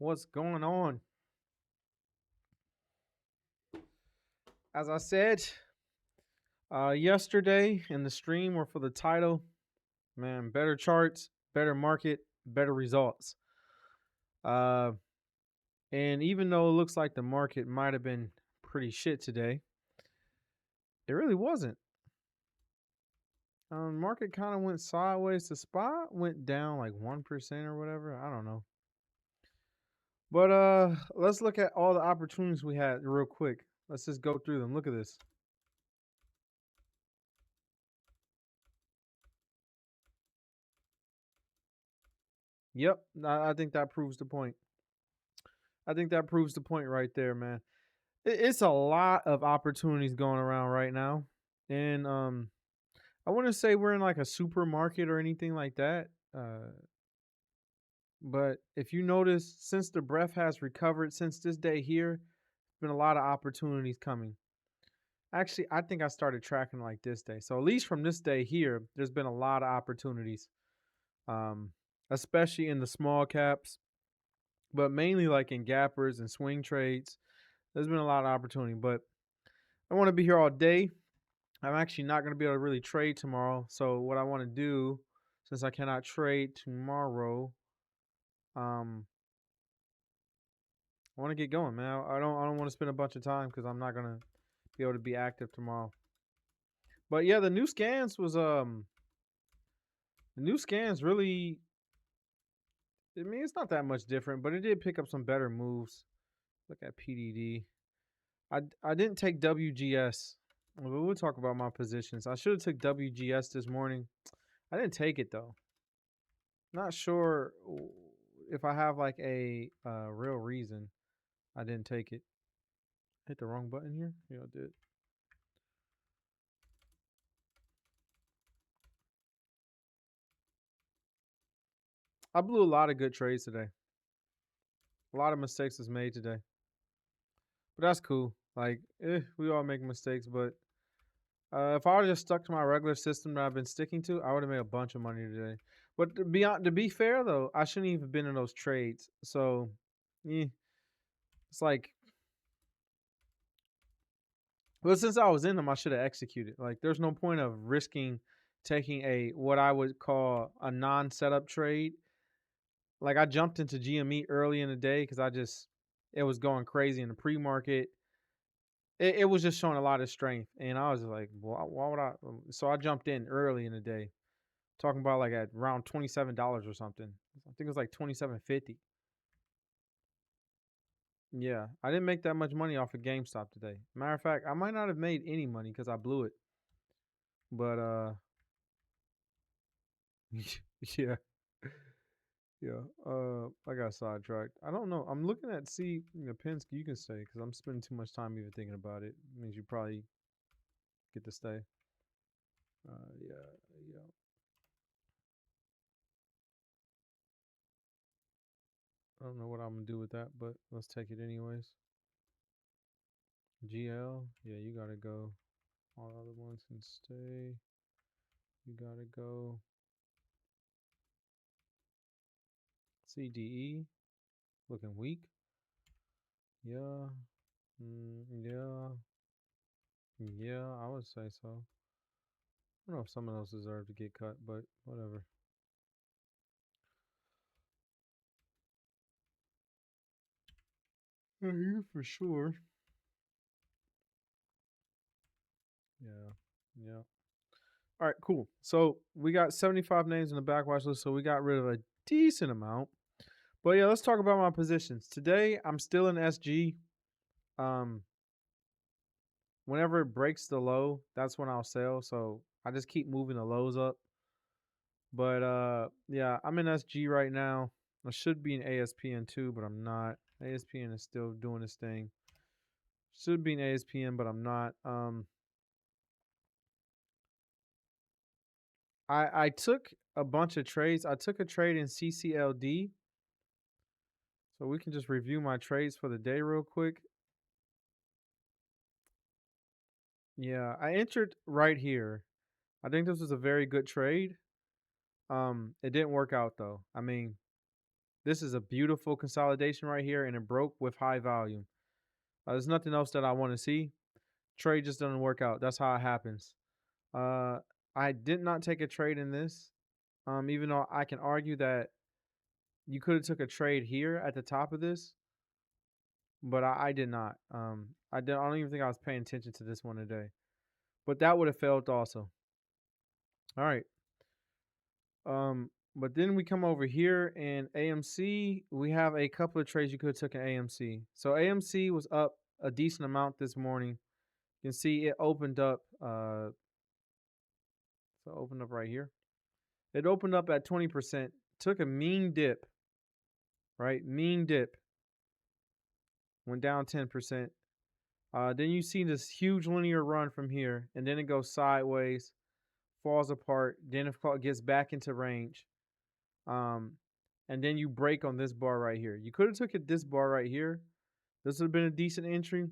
What's going on? As I said yesterday in the stream or for the title, man, better charts, better market, better results. Uh, and even though it looks like the market might have been pretty shit today, it really wasn't. Market kind of went sideways. The spot went down like 1% or whatever. I don't know. But let's look at all the opportunities we had real quick. Let's just go through them. Look at this. Yep, I think that proves the point. I think that proves the point right there, man. It's a lot of opportunities going around right now, and I wouldn't say we're in like a supermarket or anything like that. But if you notice, since the breath has recovered, since this day here, been a lot of opportunities coming. Actually, I think I started tracking like this day. So at least from this day here, there's been a lot of opportunities, um, especially in the small caps, but mainly like in gappers and swing trades. There's been a lot of opportunity, but I want to be here all day. I'm actually not going to be able to really trade tomorrow. So what I want to do, since I cannot trade tomorrow, um, I want to get going, man. I don't want to spend a bunch of time because I'm not gonna be able to be active tomorrow. But yeah, the new scans really. I mean, it's not that much different, but it did pick up some better moves. Look at PDD. I didn't take WGS. We'll talk about my positions. I should have took WGS this morning. I didn't take it though. Not sure if I have like a real reason I didn't take it. Hit the wrong button here? Yeah, I did. I blew a lot of good trades today. A lot of mistakes was made today. But that's cool. Like, we all make mistakes, but if I would have just stuck to my regular system that I've been sticking to, I would have made a bunch of money today. But to be fair though, I shouldn't even been in those trades. So, yeah, it's like, well, since I was in them, I should have executed. Like, there's no point of risking taking a what I would call a non-setup trade. Like, I jumped into GME early in the day because it was going crazy in the pre-market. It was just showing a lot of strength, and I was like, why would I? So I jumped in early in the day, talking about like at around $27 or something. I think it was like 27.50. Yeah, I didn't make that much money off of GameStop today. Matter of fact, I might not have made any money because I blew it. But yeah, yeah. I got sidetracked. I don't know. I'm looking at Penske. You can stay because I'm spending too much time even thinking about it. It means you probably get to stay. Yeah, yeah. I don't know what I'm gonna do with that, but let's take it anyways. GL, yeah, you gotta go. All other ones can stay. You gotta go. CDE, looking weak. Yeah, yeah, yeah, I would say so. I don't know if some of those deserve to get cut, but whatever. Yeah, for sure. Yeah, yeah. All right, cool. So we got 75 names in the backwatch list, so we got rid of a decent amount. But yeah, let's talk about my positions. Today, I'm still in SG. Um, Whenever it breaks the low, that's when I'll sell. So I just keep moving the lows up. But yeah, I'm in SG right now. I should be in ASPN too, but I'm not. ASPN is still doing its thing. Should be in ASPN, but I'm not. I took a bunch of trades. I took a trade in CCLD. So we can just review my trades for the day real quick. Yeah, I entered right here. I think this was a very good trade. It didn't work out though. I mean, This is a beautiful consolidation right here, and it broke with high volume. There's nothing else that I want to see. Trade just doesn't work out. That's how it happens. Uh, I did not take a trade in this. Even though I can argue that you could have took a trade here at the top of this, but I did not. I don't even think I was paying attention to this one today. But that would have failed also. All right. But then we come over here in AMC. We have a couple of trades you could have took in AMC. So AMC was up a decent amount this morning. You can see it opened up. So it opened up right here. It opened up at 20%. Took a mean dip. Right, mean dip. Went down 10%. Then you see this huge linear run from here, and then it goes sideways, falls apart. Then it gets back into range. And then you break on this bar right here. You could have took it this bar right here. This would have been a decent entry.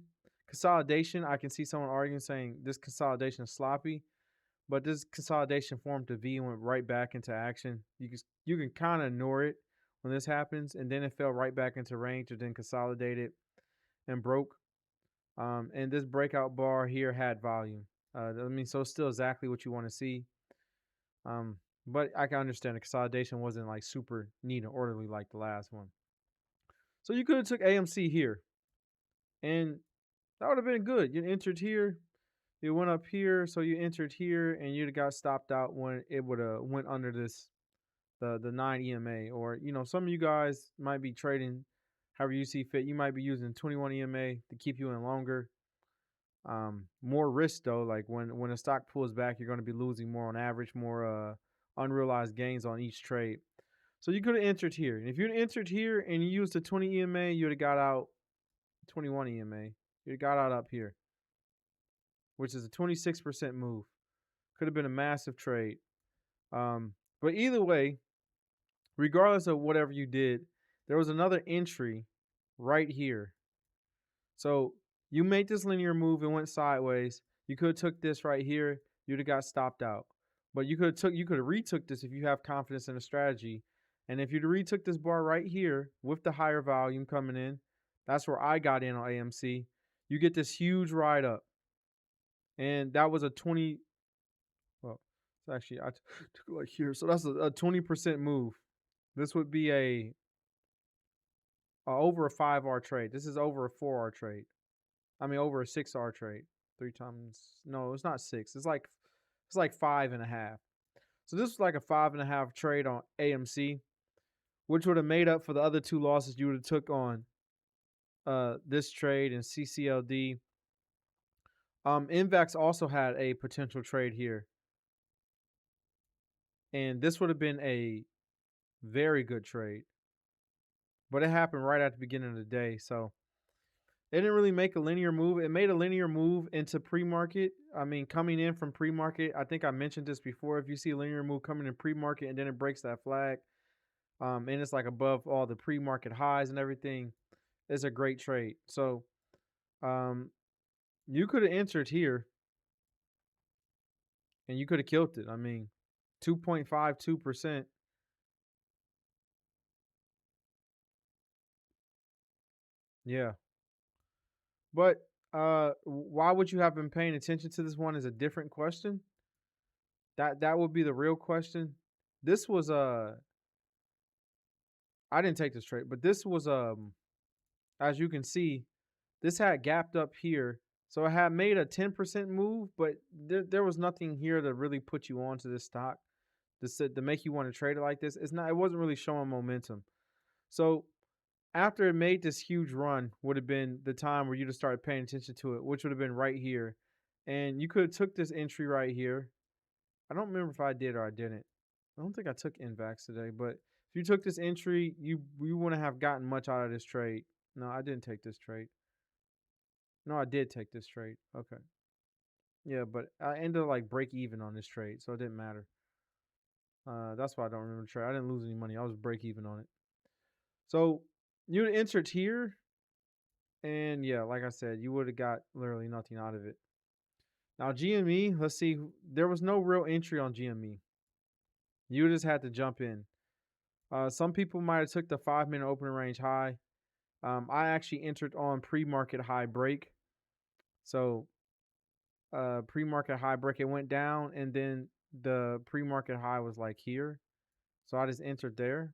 Consolidation, I can see someone arguing saying this consolidation is sloppy, but this consolidation formed a V and went right back into action. You can kind of ignore it when this happens, and then it fell right back into range and then consolidated and broke. And this breakout bar here had volume. So it's still exactly what you want to see. But I can understand the consolidation wasn't like super neat and orderly like the last one. So you could have took AMC here, and that would have been good. You entered here, you went up here, so you entered here, and you'd have got stopped out when it would have went under this the 9 EMA. Or some of you guys might be trading however you see fit. You might be using 21 EMA to keep you in longer. More risk though. Like when a stock pulls back, you're going to be losing more on average, more unrealized gains on each trade. So you could have entered here. And if you'd entered here and you used the 20 EMA, you'd have got out 21 EMA. You'd have got out up here, which is a 26% move. Could have been a massive trade. But either way, regardless of whatever you did, there was another entry right here. So you made this linear move and went sideways. You could have took this right here. You'd have got stopped out. But you could have retook this if you have confidence in a strategy. And if you retook this bar right here with the higher volume coming in, that's where I got in on AMC. You get this huge ride up. And that was a 20. Well, it's actually, I took it like here. So that's a 20% move. This would be over a 5R trade. This is over a 4R trade. I mean, over a 6R trade. 3 times. No, it's not 6. It's like 5.5. So this was like a 5.5 trade on AMC, which would have made up for the other 2 losses you would have took on this trade and CCLD. Invex also had a potential trade here. And this would have been a very good trade. But it happened right at the beginning of the day. So it didn't really make a linear move. It made a linear move into pre-market. I mean, coming in from pre-market, I think I mentioned this before. If you see a linear move coming in pre-market and then it breaks that flag, and it's like above all the pre-market highs and everything, it's a great trade. So you could have entered here and you could have killed it. I mean, 2.52%. Yeah. But why would you have been paying attention to this one is a different question. That would be the real question. This was I didn't take this trade, but this was as you can see, this had gapped up here. So it had made a 10% move, but there was nothing here to really put you onto this stock to make you want to trade it like this. It wasn't really showing momentum. So after it made this huge run would have been the time where you just started paying attention to it, which would have been right here. And you could have took this entry right here. I don't remember if I did or I didn't. I don't think I took Invax today, but if you took this entry, you wouldn't have gotten much out of this trade. No, I didn't take this trade. No, I did take this trade. Okay. Yeah, but I ended up like break even on this trade, so it didn't matter. That's why I don't remember the trade. I didn't lose any money. I was break even on it. So you entered here, and yeah, like I said, you would have got literally nothing out of it. Now GME, let's see. There was no real entry on GME. You just had to jump in. Some people might have took the 5 minute opening range high. I actually entered on pre-market high break. So pre-market high break, it went down, and then the pre-market high was like here. So I just entered there.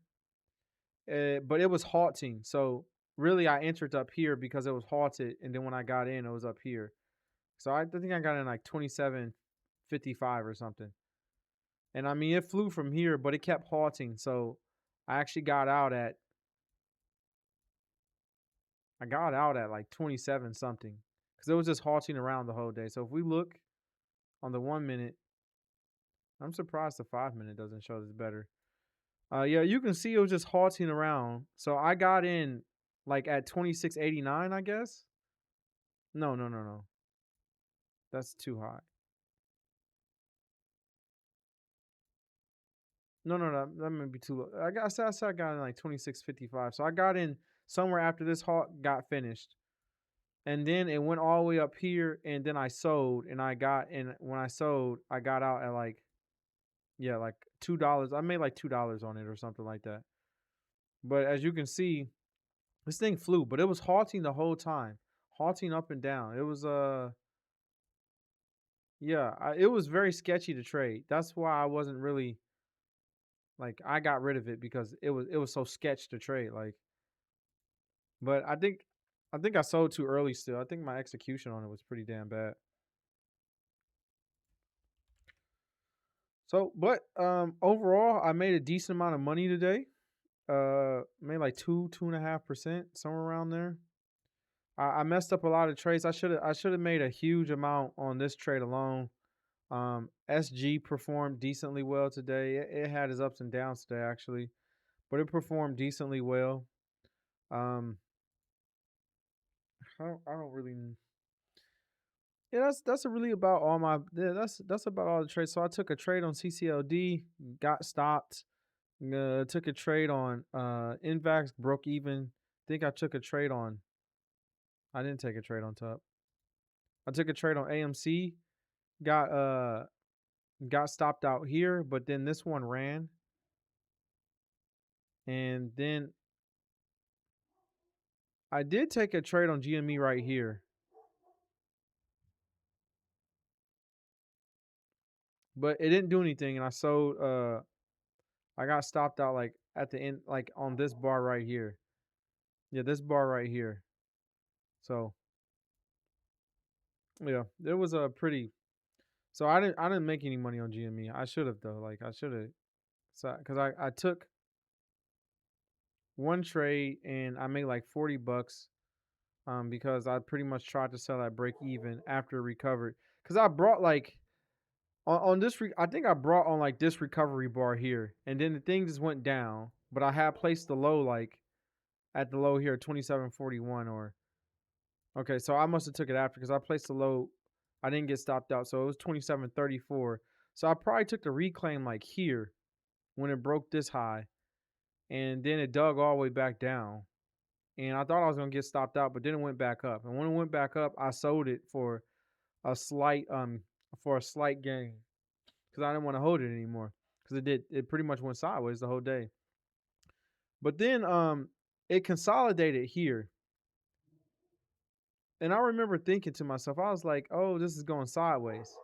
But it was halting. So really I entered up here because it was halted, and then when I got in, it was up here. So I think I got in like 27.55 or something. And I mean, it flew from here, but it kept halting. So I actually got out at like 27 something because it was just halting around the whole day. So if we look on the 1 minute, I'm surprised the 5 minute doesn't show this better. Yeah, you can see it was just halting around. So I got in like at 26.89, I guess. No, no, no, no. That's too high. No, no, no. That might be too low. I said I got in like 26.55. So I got in somewhere after this halt got finished. And then it went all the way up here, and then I sold, and when I sold, I got out at like, yeah, like $2. I made like $2 on it or something like that. But as you can see, this thing flew, but it was halting the whole time, halting up and down. It was yeah, it was very sketchy to trade. That's why I wasn't really like, I got rid of it because it was so sketch to trade. Like, but I think I sold too early still. I think my execution on it was pretty damn bad. So, but overall, I made a decent amount of money today. Made like 2.5%, somewhere around there. I messed up a lot of trades. I should have made a huge amount on this trade alone. SG performed decently well today. It had its ups and downs today actually, but it performed decently well. Um, I don't really. Yeah, that's really about all my. Yeah, that's about all the trades. So I took a trade on CCLD, got stopped. Took a trade on Invax, broke even. Think I took a trade on. I didn't take a trade on top. I took a trade on AMC. Got got stopped out here, but then this one ran, and then I did take a trade on GME right here, but it didn't do anything, and I sold. I got stopped out like at the end, like on this bar right here. Yeah, this bar right here. So yeah, it was a pretty. So I didn't make any money on GME. I should have though. Like I should have. So because I took one trade and I made like $40 because I pretty much tried to sell at break even after it recovered. Because I brought like on this I think I brought on like this recovery bar here, and then the thing just went down. But I had placed the low like at the low here, 27.41 or okay, so I must have took it after because I placed the low. I didn't get stopped out, so it was 27.34. So I probably took the reclaim like here when it broke this high, and then it dug all the way back down. And I thought I was gonna get stopped out, but then it went back up. And when it went back up, I sold it a slight for a slight gain because I didn't want to hold it anymore because it pretty much went sideways the whole day. But then it consolidated here, and I remember thinking to myself, I was like, oh, this is going sideways.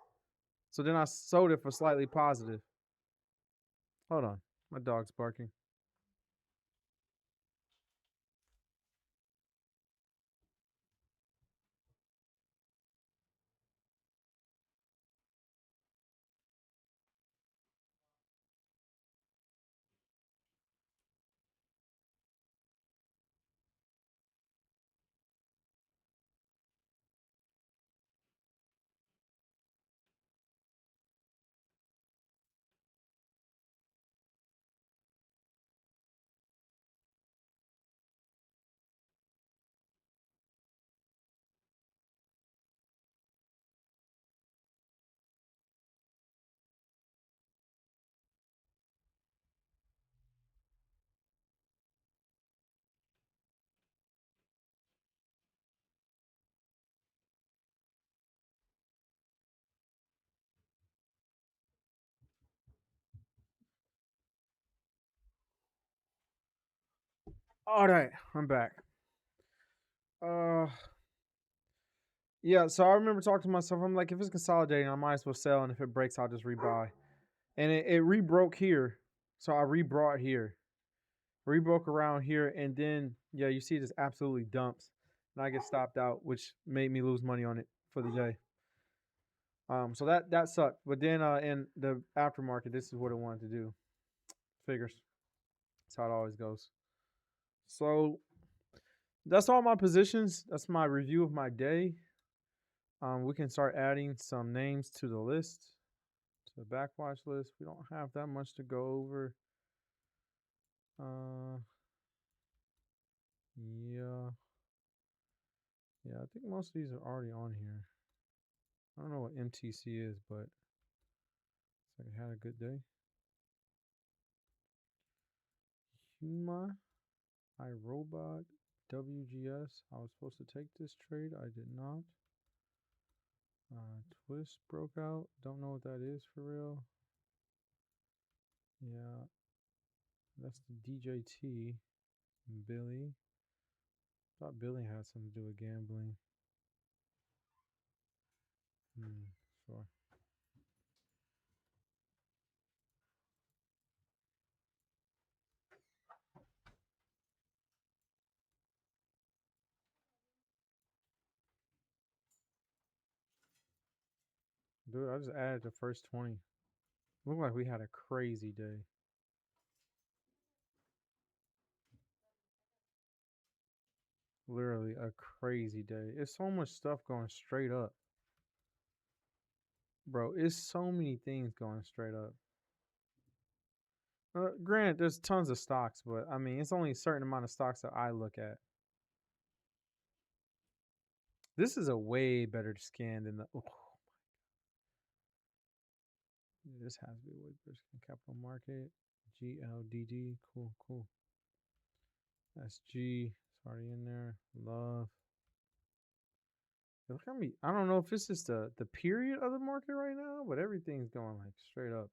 So then I sold it for slightly positive. Hold on, my dog's barking. All right, I'm back. Uh, yeah. So I remember talking to myself. I'm like, if it's consolidating, I might as well sell, and if it breaks, I'll just rebuy. And it re-broke here, so I re-brought here, re-broke around here, and then yeah, you see, it just absolutely dumps, and I get stopped out, which made me lose money on it for the day. So that sucked. But then in the aftermarket, this is what it wanted to do. Figures. That's how it always goes. So that's all my positions. That's my review of my day. We can start adding some names to the list, to the backwatch list. We don't have that much to go over. Uh, yeah, yeah. I think most of these are already on here. I don't know what MTC is, but it's like it had a good day. Huma, iRobot, WGS. I was supposed to take this trade. I did not. Twist broke out. Don't know what that is for real. Yeah, that's the DJT. Billy. Thought Billy had something to do with gambling. Sure. Dude, I just added the first 20. Looked like we had a crazy day. Literally a crazy day. It's so much stuff going straight up. Bro, it's so many things going straight up. Granted, there's tons of stocks, but I mean, it's only a certain amount of stocks that I look at. This is a way better scan than the. Oh, this has to be a way better scan. Capital Market, GLDD. Cool, cool. SG, it's already in there. Love. Look at me. I don't know if this is the period of the market right now, but everything's going like straight up.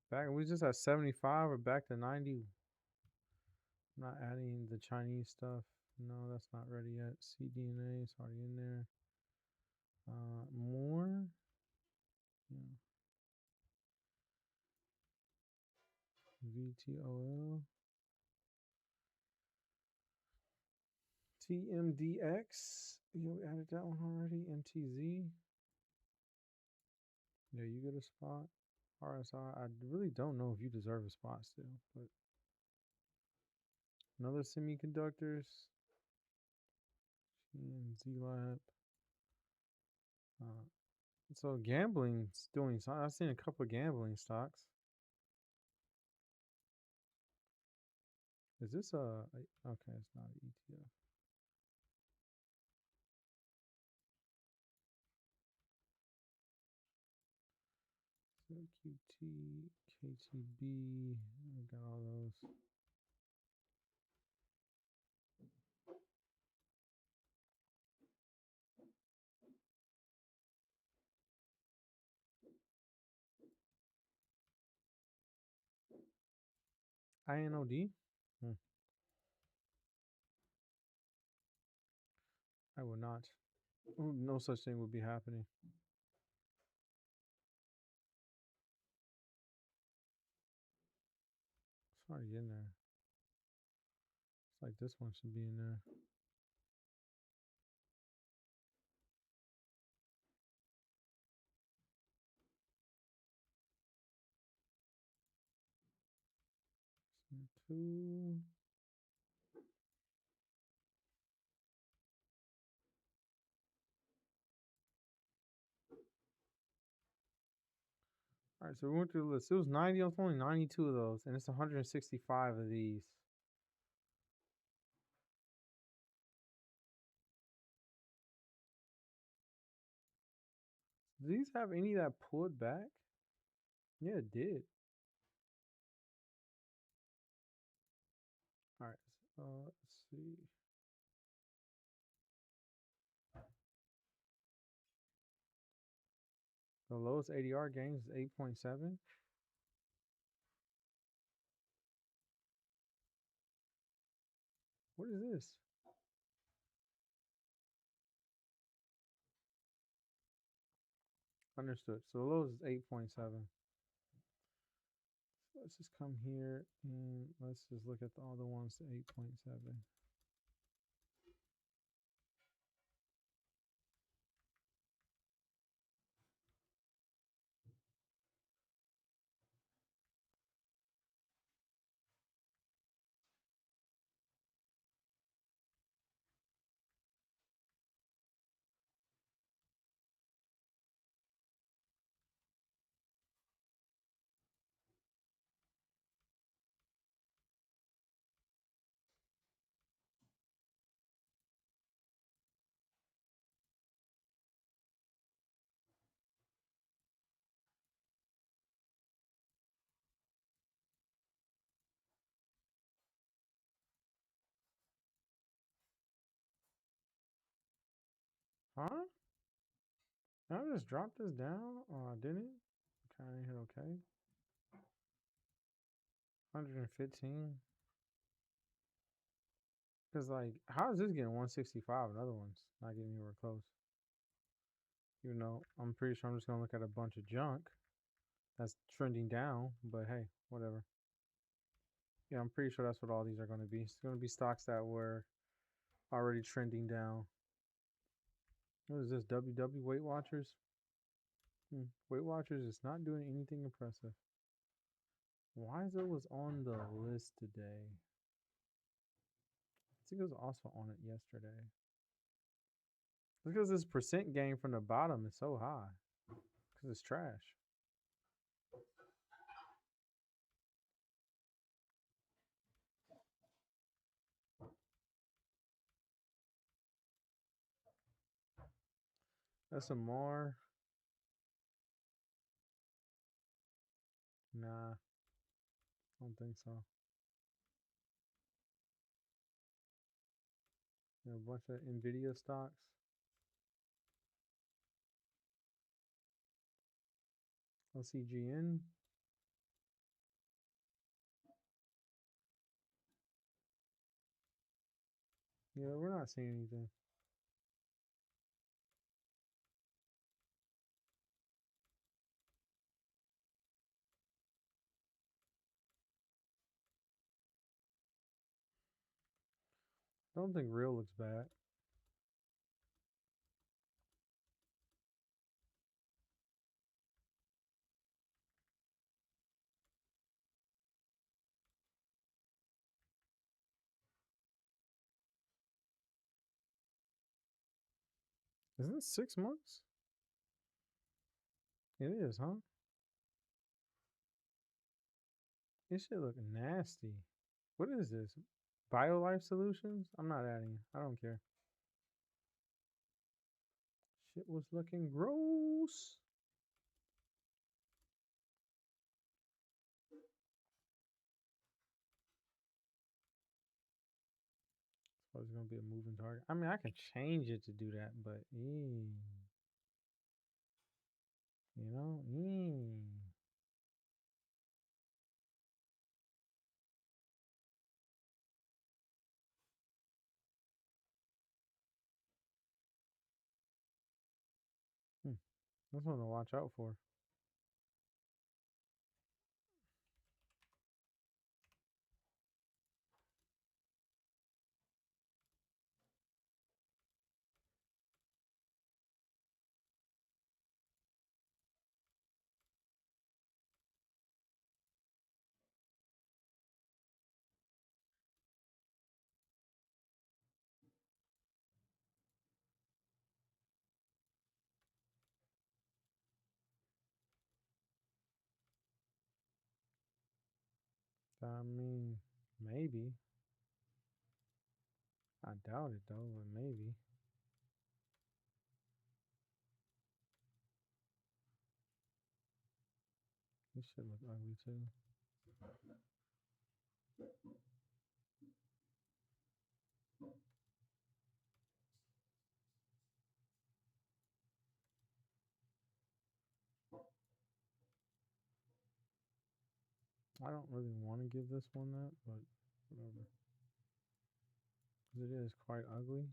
Back we just at 75 or back to 90. Not adding the Chinese stuff. No, that's not ready yet. CDNA is already in there. More. Yeah. VTOL. TMDX. You added that one already. MTZ. Yeah, you get a spot. RSI. I really don't know if you deserve a spot still, but another semiconductors. ZLab. Uh, so gambling's doing something. I've seen a couple of gambling stocks. Is this okay? It's not an ETF. So QT, KTB. I got all those. INOD. Hmm. I will not. Ooh, no such thing would be happening. It's already in there. It's like this one should be in there. Two. All right, so we went through the list. It was 90. It's only 92 of those, and it's 165 of these. Do these have any that pulled back? Yeah, it did. All right. Let's see. The lowest ADR gains is 8.7. What is this? Understood. So the lowest is 8.7. So let's just come here and let's just look at all the ones to 8.7. Huh? Did I just drop this down? Oh, I didn't? Okay, I hit okay. 115. Because, like, how is this getting 165 and other ones not getting anywhere close? Even though I'm pretty sure I'm just going to look at a bunch of junk that's trending down, but hey, whatever. Yeah, I'm pretty sure that's what all these are going to be. It's going to be stocks that were already trending down. What is this? WW Weight Watchers? Weight Watchers is not doing anything impressive. Wiser was on the list today. I think it was also on it yesterday. Because this percent gain from the bottom is so high. Because it's trash. SMR. Nah, I don't think so. A bunch of Nvidia stocks. LCGN. Yeah, we're not seeing anything. I don't think real looks bad. Isn't it 6 months? It is, huh? This shit look nasty. What is this? BioLife Solutions? I'm not adding it. I don't care. Shit was looking gross. So it's gonna be a moving target. I mean, I can change it to do that, but you know, that's one to watch out for. I mean, maybe. I doubt it though, but maybe. This should look ugly too. I don't really want to give this one that, but whatever. It is quite ugly.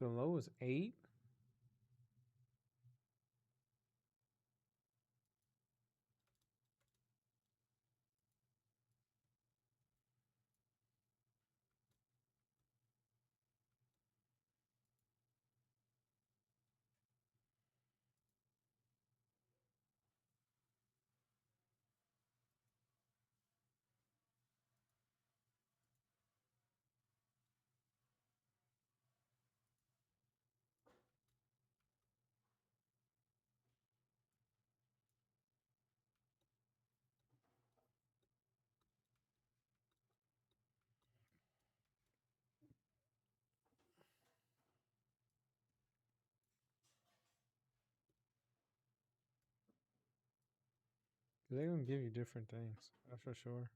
The low is 8. They're gonna give you different things. That's for sure.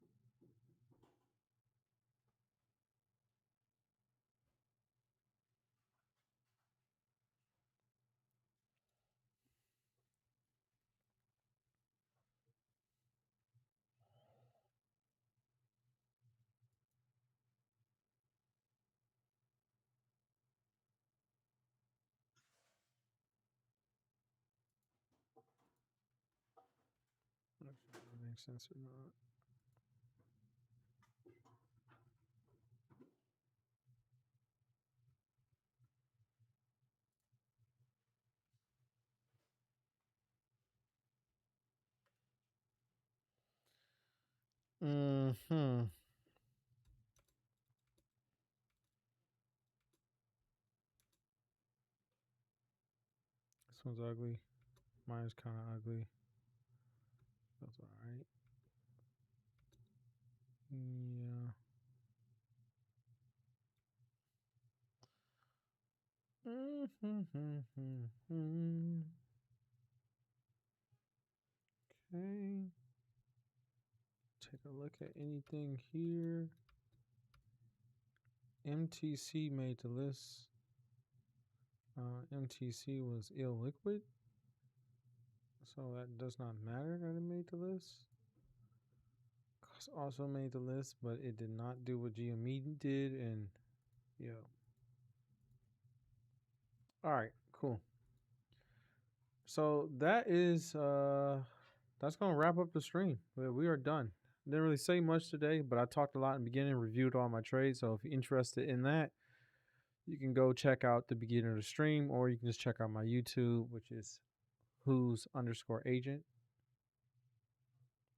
Not sure if that makes sense or not. Hmm. This one's ugly. Mine's kind of ugly. That's all right. Yeah. Okay. Take a look at anything here. MTC made the list. MTC was illiquid, so that does not matter that it made the list. Cost also made the list, but it did not do what GME did, and yeah. All right, cool. So that's gonna wrap up the stream. We are done. Didn't really say much today, but I talked a lot in the beginning, reviewed all my trades. So if you're interested in that, you can go check out the beginning of the stream, or you can just check out my YouTube, which is who's_agent.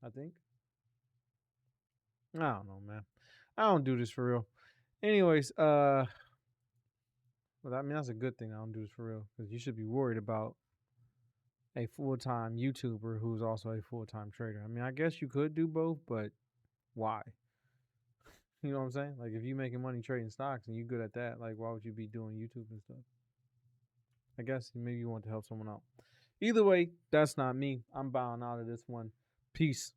I think. I don't know, man. I don't do this for real. Anyways, well, I mean that's a good thing. I don't do this for real because you should be worried about a full-time YouTuber who's also a full-time trader. I mean, I guess you could do both, but why? You know what I'm saying? Like, if you're making money trading stocks and you're good at that, like, why would you be doing YouTube and stuff? I guess maybe you want to help someone out. Either way, that's not me. I'm bowing out of this one. Peace.